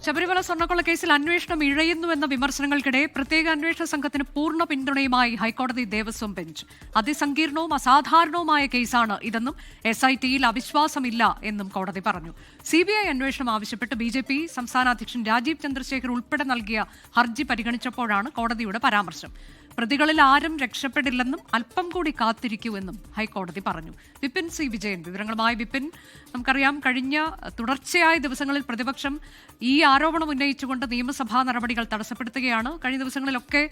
ശബരിമല സ്വർണ്ണക്കൊള്ള കേസിൽ അന്വേഷണം ഇഴയുന്നുവെന്ന വിമർശനങ്ങൾക്കിടെ പ്രത്യേക അന്വേഷണ സംഘത്തിന് പൂർണ്ണ പിന്തുണയുമായി ഹൈക്കോടതി ദേവസ്വം ബെഞ്ച്. അതിസങ്കീർണവും അസാധാരണവുമായ കേസാണ് ഇതെന്നും SITയിൽ അവിശ്വാസമില്ല എന്നും കോടതി പറഞ്ഞു. CBI അന്വേഷണം ആവശ്യപ്പെട്ട് BJP സംസ്ഥാന അധ്യക്ഷൻ രാജീവ് ചന്ദ്രശേഖർ ഉൾപ്പെടെ നൽകിയ ഹർജി പരിഗണിച്ചപ്പോഴാണ് കോടതിയുടെ പരാമർശം. പ്രതികളിൽ ആരും രക്ഷപ്പെടില്ലെന്നും അല്പം കൂടി കാത്തിരിക്കൂവെന്നും ഹൈക്കോടതി പറഞ്ഞു. വിപിൻ സി വിജയൻ വിവരങ്ങളുമായി. വിപിൻ, നമുക്കറിയാം കഴിഞ്ഞ തുടർച്ചയായ ദിവസങ്ങളിൽ പ്രതിപക്ഷം ഈ ആരോപണം ഉന്നയിച്ചുകൊണ്ട് നിയമസഭാ നടപടികൾ തടസ്സപ്പെടുത്തുകയാണ്. കഴിഞ്ഞ ദിവസങ്ങളിലൊക്കെ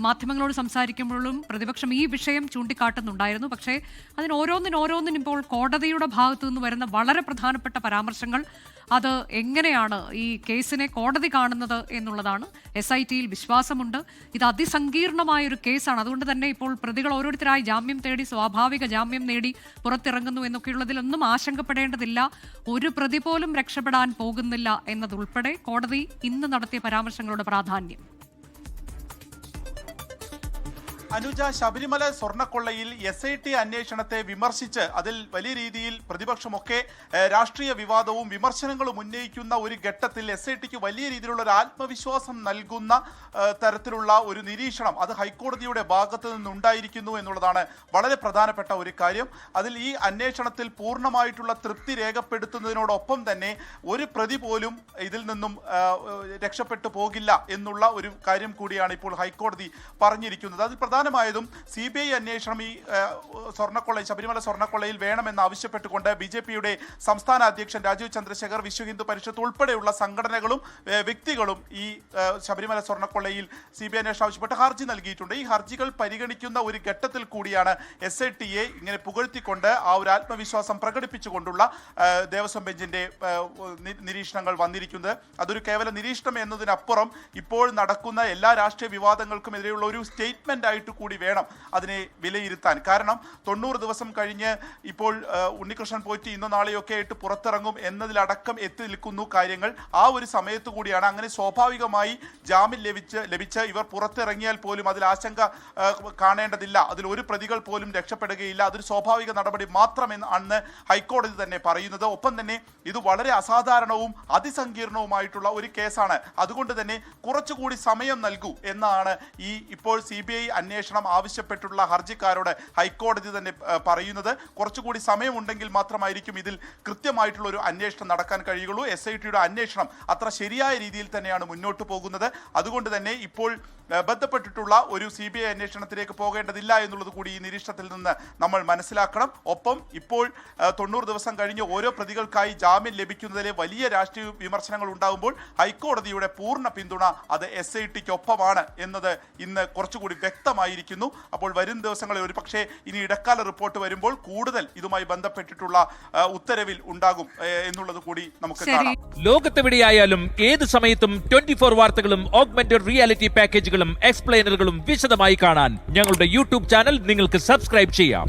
മാധ്യമങ്ങളോട് സംസാരിക്കുമ്പോഴും പ്രതിപക്ഷം ഈ വിഷയം ചൂണ്ടിക്കാട്ടുന്നുണ്ടായിരുന്നു. പക്ഷേ അതിന് ഓരോന്നിനും ഇപ്പോൾ കോടതിയുടെ ഭാഗത്തു നിന്ന് വരുന്ന വളരെ പ്രധാനപ്പെട്ട പരാമർശങ്ങൾ അത് എങ്ങനെയാണ് ഈ കേസിനെ കോടതി കാണുന്നത് എന്നുള്ളതാണ്. SITയിൽ വിശ്വാസമുണ്ട്. ഇത് അതിസങ്കീർണമായൊരു കേസാണ്. അതുകൊണ്ട് തന്നെ ഇപ്പോൾ പ്രതികൾ ഓരോരുത്തരായി ജാമ്യം തേടി സ്വാഭാവിക ജാമ്യം നേടി പുറത്തിറങ്ങുന്നു എന്നൊക്കെയുള്ളതിലൊന്നും ആശങ്കപ്പെടേണ്ടതില്ല. ഒരു പ്രതി പോലും രക്ഷപ്പെടാൻ പോകുന്നില്ല എന്നതുൾപ്പെടെ കോടതി ഇന്ന് നടത്തിയ പരാമർശങ്ങളുടെ പ്രാധാന്യം. അനുജ, ശബരിമല സ്വർണ്ണക്കൊള്ളയിൽ SIT അന്വേഷണത്തെ വിമർശിച്ച് അതിൽ വലിയ രീതിയിൽ പ്രതിപക്ഷമൊക്കെ രാഷ്ട്രീയ വിവാദവും വിമർശനങ്ങളും ഉന്നയിക്കുന്ന ഒരു ഘട്ടത്തിൽ SITക്ക് വലിയ രീതിയിലുള്ള ഒരു ആത്മവിശ്വാസം നൽകുന്ന തരത്തിലുള്ള ഒരു നിരീക്ഷണം അത് ഹൈക്കോടതിയുടെ ഭാഗത്ത് നിന്നുണ്ടായിരിക്കുന്നു എന്നുള്ളതാണ് വളരെ പ്രധാനപ്പെട്ട ഒരു കാര്യം. അതിൽ ഈ അന്വേഷണത്തിൽ പൂർണ്ണമായിട്ടുള്ള തൃപ്തി രേഖപ്പെടുത്തുന്നതിനോടൊപ്പം തന്നെ ഒരു പ്രതി പോലും ഇതിൽ നിന്നും രക്ഷപ്പെട്ടു പോകില്ല എന്നുള്ള ഒരു കാര്യം കൂടിയാണ് ഇപ്പോൾ ഹൈക്കോടതി പറഞ്ഞിരിക്കുന്നത്. അതിൽ പ്രധാനമായതും CBI അന്വേഷണം ഈ ശബരിമല സ്വർണ്ണക്കൊള്ളയിൽ വേണമെന്ന് ആവശ്യപ്പെട്ടുകൊണ്ട് BJPയുടെ സംസ്ഥാന അധ്യക്ഷൻ രാജീവ് ചന്ദ്രശേഖർ, വിശ്വ ഹിന്ദു പരിഷത്ത് ഉൾപ്പെടെയുള്ള സംഘടനകളും വ്യക്തികളും ഈ ശബരിമല സ്വർണ്ണക്കൊള്ളയിൽ CBI അന്വേഷണം ആവശ്യപ്പെട്ട് ഹർജി നൽകിയിട്ടുണ്ട്. ഈ ഹർജികൾ പരിഗണിക്കുന്ന ഒരു ഘട്ടത്തിൽ കൂടിയാണ് SITയെ ഇങ്ങനെ പുകഴ്ത്തിക്കൊണ്ട് ആ ഒരു ആത്മവിശ്വാസം പ്രകടിപ്പിച്ചുകൊണ്ടുള്ള ദേവസ്വം ബെഞ്ചിന്റെ നിരീക്ഷണങ്ങൾ വന്നിരിക്കുന്നത്. അതൊരു കേവല നിരീക്ഷണം എന്നതിനപ്പുറം ഇപ്പോൾ നടക്കുന്ന എല്ലാ രാഷ്ട്രീയ വിവാദങ്ങൾക്കും എതിരെയുള്ള ഒരു സ്റ്റേറ്റ്മെന്റ് ആയിട്ട് കൂടി വേണം അതിനെ വിലയിരുത്താൻ. കാരണം 90 ദിവസം കഴിഞ്ഞ് ഇപ്പോൾ ഉണ്ണികൃഷ്ണൻ പോറ്റി ഇന്നോ നാളെയൊക്കെ ആയിട്ട് പുറത്തിറങ്ങും എന്നതിലടക്കം എത്തി നിൽക്കുന്നു കാര്യങ്ങൾ. ആ ഒരു സമയത്ത് കൂടിയാണ് അങ്ങനെ സ്വാഭാവികമായി ജാമ്യം ലഭിച്ച് ഇവർ പുറത്തിറങ്ങിയാൽ പോലും അതിൽ ആശങ്ക കാണേണ്ടതില്ല, അതിൽ ഒരു പ്രതികൾ പോലും രക്ഷപ്പെടുകയില്ല, അതൊരു സ്വാഭാവിക നടപടി മാത്രമെന്ന് ഹൈക്കോടതി തന്നെ പറയുന്നത്. ഒപ്പം തന്നെ ഇത് വളരെ അസാധാരണവും അതിസങ്കീർണവുമായിട്ടുള്ള ഒരു കേസാണ്. അതുകൊണ്ട് തന്നെ കുറച്ചുകൂടി സമയം നൽകൂ എന്നാണ് ഈ ഇപ്പോൾ CBI അന്വേഷണം ആവശ്യപ്പെട്ടുള്ള ഹർജിക്കാരോട് ഹൈക്കോടതി തന്നെ പറയുന്നത്. കുറച്ചുകൂടി സമയമുണ്ടെങ്കിൽ മാത്രമായിരിക്കും ഇതിൽ കൃത്യമായിട്ടുള്ള ഒരു അന്വേഷണം നടക്കാൻ കഴിയുള്ളൂ. SITയുടെ അന്വേഷണം അത്ര ശരിയായ രീതിയിൽ തന്നെയാണ് മുന്നോട്ട് പോകുന്നത്. അതുകൊണ്ട് തന്നെ ഇപ്പോൾ ബന്ധപ്പെട്ടിട്ടുള്ള ഒരു CBI അന്വേഷണത്തിലേക്ക് പോകേണ്ടതില്ല എന്നുള്ളത് കൂടി ഈ നിരീക്ഷണത്തിൽ നിന്ന് നമ്മൾ മനസ്സിലാക്കണം. ഒപ്പം ഇപ്പോൾ 90 ദിവസം കഴിഞ്ഞ് ഓരോ പ്രതികൾക്കായി ജാമ്യം ലഭിക്കുന്നതിലെ വലിയ രാഷ്ട്രീയ വിമർശനങ്ങൾ ഉണ്ടാകുമ്പോൾ ഹൈക്കോടതിയുടെ പൂർണ്ണ പിന്തുണ അത് SITക്കൊപ്പമാണ് എന്നത് ഇന്ന് കുറച്ചുകൂടി വ്യക്തമായിരിക്കുന്നു. അപ്പോൾ വരും ദിവസങ്ങളിൽ ഒരു പക്ഷേ ഇനി ഇടക്കാല റിപ്പോർട്ട് വരുമ്പോൾ കൂടുതൽ ഇതുമായി ബന്ധപ്പെട്ടിട്ടുള്ള ഉത്തരവിൽ ഉണ്ടാകും എന്നുള്ളത് കൂടി നമുക്ക് കാണാം. ലോകത്തെവിടെയായാലും ഏത് സമയത്തും 24 വാർത്തകളും ഓഗ്മെന്റഡ് റിയാലിറ്റി പാക്കേജുകളും എക്സ്പ്ലെയിനറുകളും വിശദമായി കാണാൻ ഞങ്ങളുടെ YouTube ചാനൽ നിങ്ങൾക്ക് സബ്സ്ക്രൈബ് ചെയ്യാം.